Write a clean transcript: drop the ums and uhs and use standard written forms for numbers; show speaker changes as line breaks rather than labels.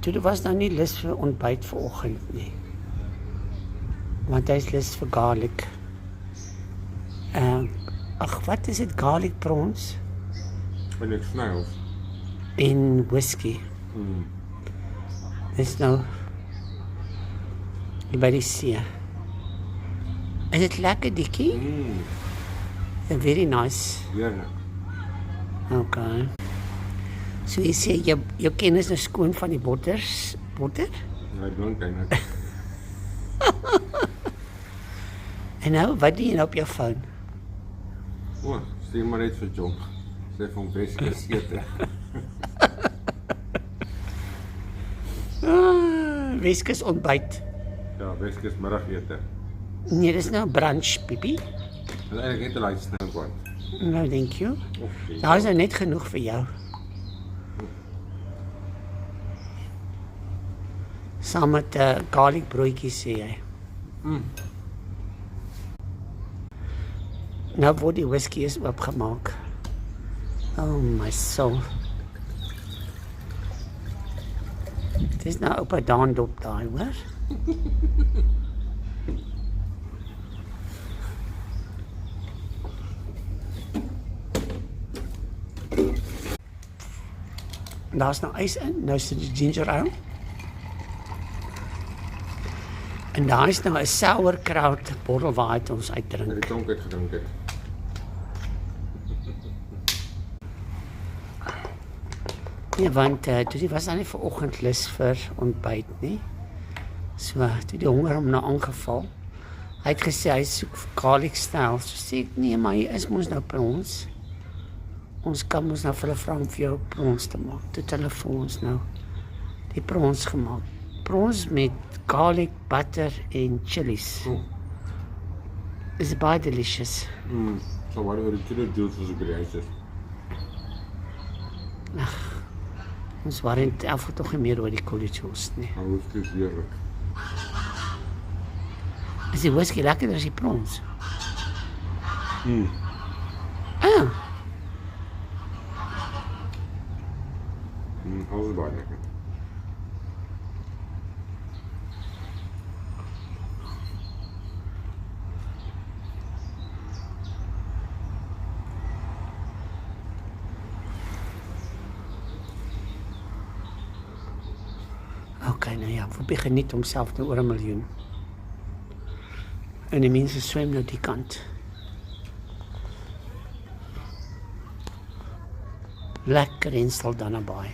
Toe was nou nie lus vir ontbyt vanoggend nie. Want hy is lus vir garlic. Wat is dit? Garlic prawns
En ek snails.
en whisky. Dis nou hier by die see. Is dit lekker, Dikkie? Very nice.
Heerlik.
Okay. So jy sê, jou kennis is skoon van die botter?
Hy blink eintlik.
En nou, wat doen jy nou op jou phone?
O, stuur maar net vir John. Sê vir hom Weskus ete.
Weskus ontbyt.
Ja, Weskus middagete.
Nee, dis nou brunch, piepie.
Hulle eintlik net 'n light snack wat.
Nou, thank you.
Okay.
Daar is nou net genoeg vir jou. Saam met garlic broodjies, sê jy. Nou word die whisky is oopgemaak. Oh my soul. Het is nou oupa Daan dop daai, hoor? Daar's nou ys in, nou sit die ginger ale. En daar is nou 'n sauerkraut bottel wat ons uitdrink.
Die tonk het gedrink het.
Nee, want toe was daar nie vanoggend lus vir ontbyt nie. So, toe die honger hom nou aangeval. Hy het gesê hy soek vir garlic style. So sê ek, nee, maar hier is mos nou prawns. Ons kan mos nou vir hulle vra om vir jou prawns te maak. Toe het hulle vir ons nou die prawns gemaak. Prawns met garlic, butter en chilies. Is baie delicious.
So wat oor die kilo deals as ek by die huis is.
Ons waren elf toch nie meer oor die college host nie.
Maar whisky is heerlik.
Is die whisky lekkerder as die prawns?
Alles is baie lekker.
Okay, nou ja, Whoopi geniet homself nou oor 1 miljoen. En die mense swem nou die kant. Lekker en Saldanha Bay.